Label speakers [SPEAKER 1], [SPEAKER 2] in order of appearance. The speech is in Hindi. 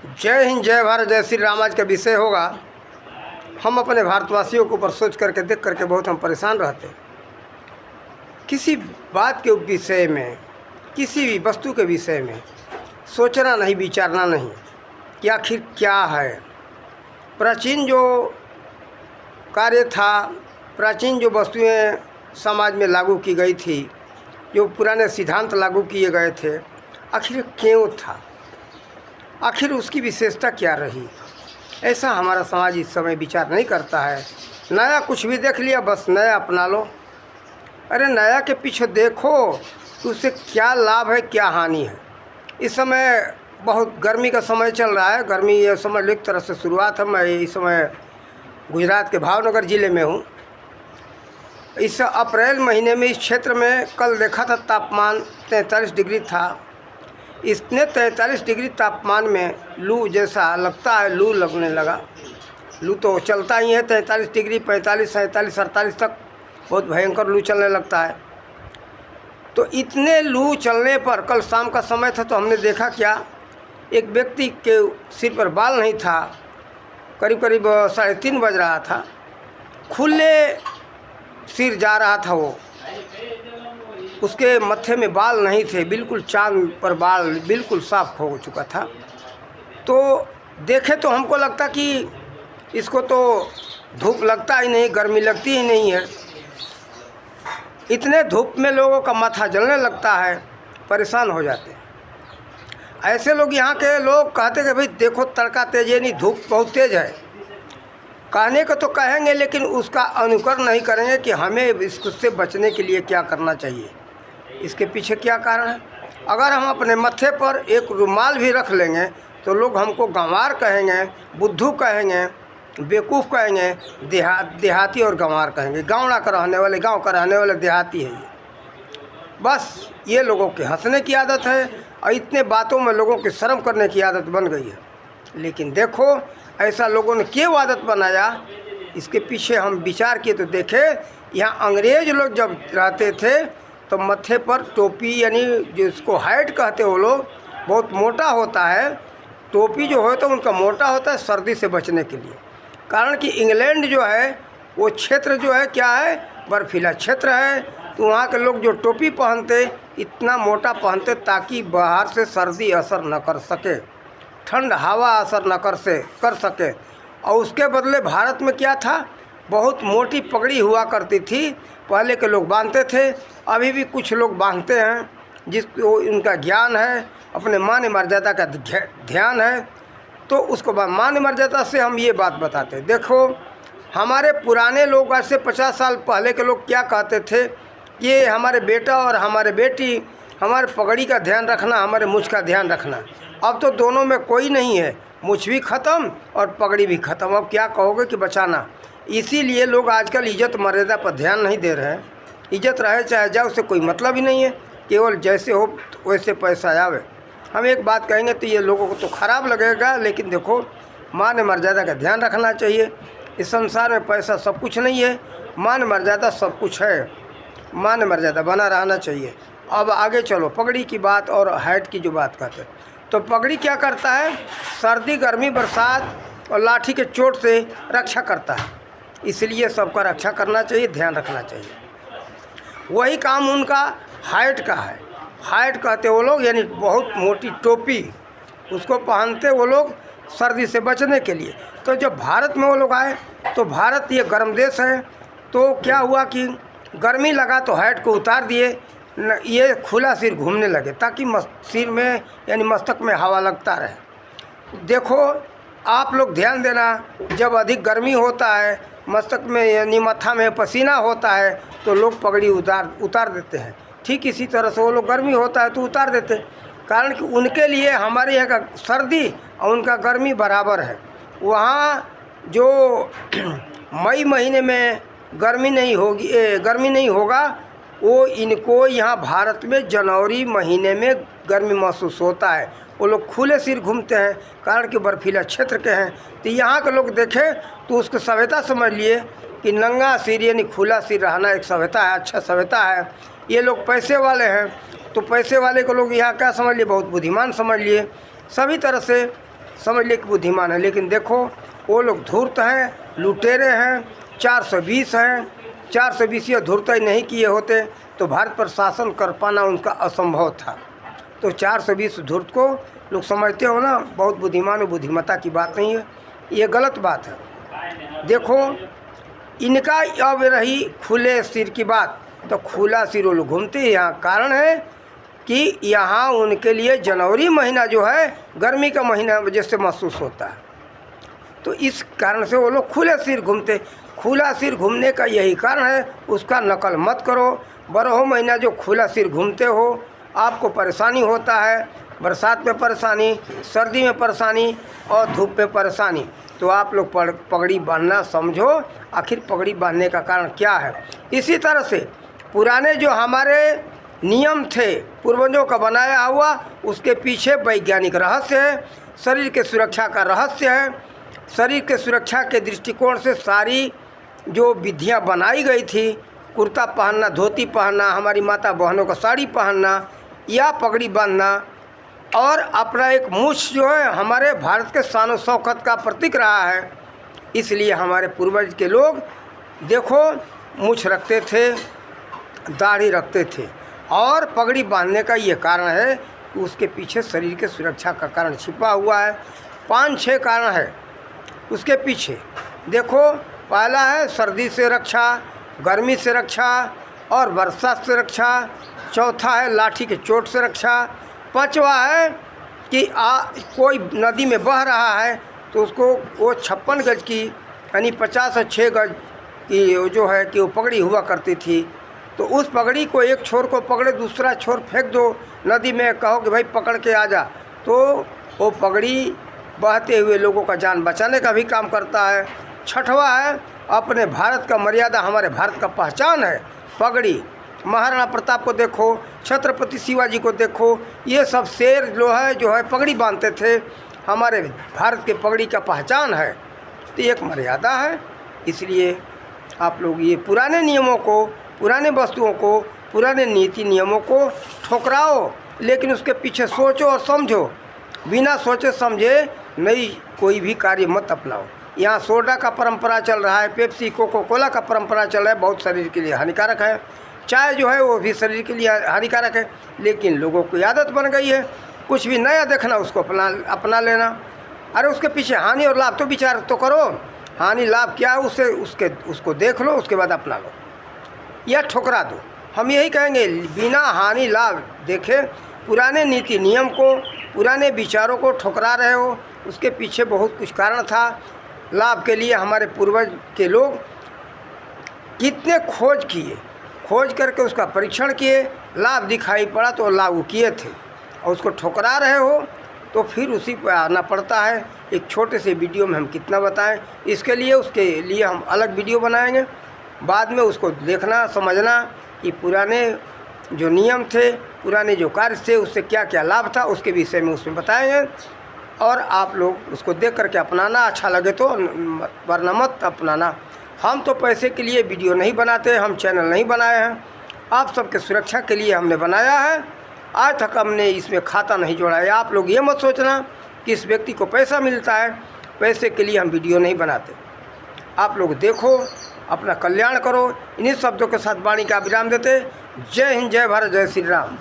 [SPEAKER 1] जय हिंद, जय भारत, जय श्री राम। आज का विषय होगा, हम अपने भारतवासियों के ऊपर सोच करके देख करके बहुत हम परेशान रहते हैं। किसी बात के विषय में, किसी भी वस्तु के विषय में सोचना नहीं, विचारना नहीं कि आखिर क्या है। प्राचीन जो कार्य था, प्राचीन जो वस्तुएं समाज में लागू की गई थी, जो पुराने सिद्धांत लागू किए गए थे, आखिर क्यों था, आखिर उसकी विशेषता क्या रही, ऐसा हमारा समाज इस समय विचार नहीं करता है। नया कुछ भी देख लिया, बस नया अपना लो। अरे नया के पीछे देखो कि उससे क्या लाभ है, क्या हानि है। इस समय बहुत गर्मी का समय चल रहा है। गर्मी ये समझ लो एक तरह से शुरुआत है। मैं इस समय गुजरात के भावनगर ज़िले में हूँ। इस अप्रैल महीने में इस क्षेत्र में कल देखा था तापमान 43 डिग्री था। इतने 43 डिग्री तापमान में लू जैसा लगता है, लू लगने लगा। लू तो चलता ही है 43 डिग्री, 45, 47, 48 तक बहुत भयंकर लू चलने लगता है। तो इतने लू चलने पर कल शाम का समय था, तो हमने देखा क्या, एक व्यक्ति के सिर पर बाल नहीं था। करीब करीब 3:30 बज रहा था। खुले सिर जा रहा था वो, उसके मत्थे में बाल नहीं थे, बिल्कुल चांद पर बाल बिल्कुल साफ हो चुका था। तो देखे तो हमको लगता कि इसको तो धूप लगता ही नहीं, गर्मी लगती ही नहीं है। इतने धूप में लोगों का माथा जलने लगता है, परेशान हो जाते हैं। ऐसे लोग, यहाँ के लोग कहते कि भाई देखो तड़का तेज है, नहीं धूप बहुत तेज़ है। कहने को तो कहेंगे, लेकिन उसका अनुकरण नहीं करेंगे कि हमें इससे बचने के लिए क्या करना चाहिए, इसके पीछे क्या कारण है। अगर हम अपने मत्थे पर एक रुमाल भी रख लेंगे तो लोग हमको गंवार कहेंगे, बुद्धू कहेंगे, बेवकूफ़ कहेंगे, देहाती और गंवार कहेंगे। गाँव का रहने वाले, गाँव का रहने वाले देहाती है ये। बस ये लोगों के हंसने की आदत है और इतने बातों में लोगों की शर्म करने की आदत बन गई है। लेकिन देखो ऐसा लोगों ने क्यों आदत बनाया, इसके पीछे हम विचार किए तो देखे, यहाँ अंग्रेज लोग जब रहते थे तो मत्थे पर टोपी, यानी जिसको हैट कहते वो लोग, बहुत मोटा होता है। टोपी जो है तो उनका मोटा होता है सर्दी से बचने के लिए। कारण कि इंग्लैंड जो है वो क्षेत्र जो है क्या है, बर्फीला क्षेत्र है। तो वहाँ के लोग जो टोपी पहनते, इतना मोटा पहनते ताकि बाहर से सर्दी असर न कर सके, ठंड हवा असर न कर सके। और उसके बदले भारत में क्या था, बहुत मोटी पगड़ी हुआ करती थी, पहले के लोग बांधते थे। अभी भी कुछ लोग बांधते हैं, जिसको उनका ज्ञान है, अपने मान मर्यादा का ध्यान है। तो उसको मान मर्यादा से हम ये बात बताते हैं। देखो हमारे पुराने लोग, आज से 50 साल पहले के लोग क्या कहते थे कि हमारे बेटा और हमारे बेटी, हमारे पगड़ी का ध्यान रखना, हमारे मुझ का ध्यान रखना। अब तो दोनों में कोई नहीं है, मुझ भी ख़त्म और पगड़ी भी ख़त्म। अब क्या कहोगे कि बचाना। इसीलिए लोग आजकल इज्जत मर्यादा पर ध्यान नहीं दे रहे हैं। इज्जत रहे चाहे जाए, उससे कोई मतलब ही नहीं है, केवल जैसे हो वैसे पैसा आवे। हम एक बात कहेंगे तो ये लोगों को तो ख़राब लगेगा, लेकिन देखो मान मर्यादा का ध्यान रखना चाहिए। इस संसार में पैसा सब कुछ नहीं है, मान मर्यादा सब कुछ है। मान मर्यादा बना रहना चाहिए। अब आगे चलो, पगड़ी की बात और हैट की जो बात करते हैं, तो पगड़ी क्या करता है, सर्दी गर्मी बरसात और लाठी के चोट से रक्षा करता है। इसलिए सबका रक्षा करना चाहिए, ध्यान रखना चाहिए। वही काम उनका हैट का है। हैट कहते वो लोग, यानी बहुत मोटी टोपी, उसको पहनते वो लोग सर्दी से बचने के लिए। तो जब भारत में वो लोग आए, तो भारत ये गर्म देश है, तो क्या हुआ कि गर्मी लगा तो हैट को उतार दिए, ये खुला सिर घूमने लगे ताकि सिर में यानी मस्तक में हवा लगता रहे। देखो आप लोग ध्यान देना, जब अधिक गर्मी होता है, मस्तक में यानी माथा में पसीना होता है, तो लोग पगड़ी उतार देते हैं। ठीक इसी तरह से वो लोग गर्मी होता है तो उतार देते हैं। कारण कि उनके लिए हमारे यहाँ का सर्दी और उनका गर्मी बराबर है। वहाँ जो मई महीने में गर्मी नहीं होगा, वो इनको यहाँ भारत में जनवरी महीने में गर्मी महसूस होता है। वो लोग खुले सिर घूमते हैं, कारण कि बर्फीला क्षेत्र के हैं। तो यहाँ के लोग देखें तो उसको सभ्यता समझ लिए कि नंगा सिर यानी खुला सिर रहना एक सभ्यता है, अच्छा सभ्यता है। ये लोग पैसे वाले हैं, तो पैसे वाले को लोग यहाँ क्या समझ लिए, बहुत बुद्धिमान समझ लिए। सभी तरह से समझ ले कि बुद्धिमान है। लेकिन देखो वो लोग धूर्त हैं, लुटेरे हैं, 420 हैं। 420 ये धूर्त ही नहीं किए होते तो भारत पर शासन कर पाना उनका असंभव था। तो 420 धूर्त को लोग समझते हो ना बहुत बुद्धिमान और बुद्धिमत्ता की बात नहीं है, ये गलत बात है। देखो इनका अब रही खुले सिर की बात, तो खुला सिर वो लोग घूमते हैं। यहाँ कारण है कि यहाँ उनके लिए जनवरी महीना जो है गर्मी का महीना जैसे महसूस होता है, तो इस कारण से वो लोग खुले सिर घूमते। खुला सिर घूमने का यही कारण है, उसका नकल मत करो। बारह महीना जो खुला सिर घूमते हो आपको परेशानी होता है, बरसात में परेशानी, सर्दी में परेशानी और धूप में परेशानी। तो आप लोग पगड़ी बांधना समझो, आखिर पगड़ी बांधने का कारण क्या है। इसी तरह से पुराने जो हमारे नियम थे पूर्वजों का बनाया हुआ, उसके पीछे वैज्ञानिक रहस्य है, शरीर के सुरक्षा का रहस्य है। शरीर के सुरक्षा के दृष्टिकोण से सारी जो विधियाँ बनाई गई थी, कुर्ता पहनना, धोती पहनना, हमारी माता बहनों का साड़ी पहनना या पगड़ी बांधना, और अपना एक मूछ जो है हमारे भारत के शान शौकत का प्रतीक रहा है। इसलिए हमारे पूर्वज के लोग देखो मूछ रखते थे, दाढ़ी रखते थे, और पगड़ी बांधने का ये कारण है कि उसके पीछे शरीर के सुरक्षा का कारण छिपा हुआ है। 5-6 कारण है उसके पीछे। देखो पहला है सर्दी से रक्षा, गर्मी से रक्षा और बरसात से रक्षा। चौथा है लाठी के चोट से रक्षा। पांचवा है कि कोई नदी में बह रहा है तो उसको वो 56 गज की यानी 56 गज की जो है कि वो पगड़ी हुआ करती थी, तो उस पगड़ी को एक छोर को पकड़े दूसरा छोर फेंक दो नदी में, कहो कि भाई पकड़ के आ जा, तो वो पगड़ी बहते हुए लोगों का जान बचाने का भी काम करता है। छठवा है अपने भारत का मर्यादा, हमारे भारत का पहचान है पगड़ी। महाराणा प्रताप को देखो, छत्रपति शिवाजी को देखो, ये सब शेर जो है पगड़ी बांधते थे, हमारे भारत के पगड़ी का पहचान है। तो एक मर्यादा है। इसलिए आप लोग ये पुराने नियमों को, पुराने वस्तुओं को, पुराने नीति नियमों को ठुकराओ, लेकिन उसके पीछे सोचो और समझो। बिना सोचे समझे नई कोई भी कार्य मत अपनाओ। यहाँ सोडा का परंपरा चल रहा है, पेप्सी, कोको कोला का परंपरा चल रहा है, बहुत शरीर के लिए हानिकारक है। चाय जो है वो भी शरीर के लिए हानिकारक है, लेकिन लोगों की आदत बन गई है कुछ भी नया देखना उसको अपना लेना। अरे उसके पीछे हानि और लाभ तो विचार तो करो, हानि लाभ क्या है उसको देख लो, उसके बाद अपना लो या ठुकरा दो। हम यही कहेंगे, बिना हानि लाभ देखे पुराने नीति नियम को, पुराने विचारों को ठुकरा रहे हो। उसके पीछे बहुत कुछ कारण था। लाभ के लिए हमारे पूर्वज के लोग कितने खोज करके उसका परीक्षण किए, लाभ दिखाई पड़ा तो लागू किए थे, और उसको ठुकरा रहे हो तो फिर उसी पर आना पड़ता है। एक छोटे से वीडियो में हम कितना बताएं, उसके लिए हम अलग वीडियो बनाएंगे। बाद में उसको देखना समझना कि पुराने जो नियम थे, पुराने जो कार्य थे, उससे क्या क्या लाभ था, उसके विषय में उसमें बताएंगे। और आप लोग उसको देख करके अपनाना, अच्छा लगे तो, वरना मत अपनाना। हम तो पैसे के लिए वीडियो नहीं बनाते, हम चैनल नहीं बनाए हैं, आप सबके सुरक्षा के लिए हमने बनाया है। आज तक हमने इसमें खाता नहीं जोड़ा है। आप लोग ये मत सोचना कि इस व्यक्ति को पैसा मिलता है, पैसे के लिए हम वीडियो नहीं बनाते। आप लोग देखो, अपना कल्याण करो। इन्हीं शब्दों के साथ वाणी का विराम देते। जय हिंद, जय भारत, जय श्री राम।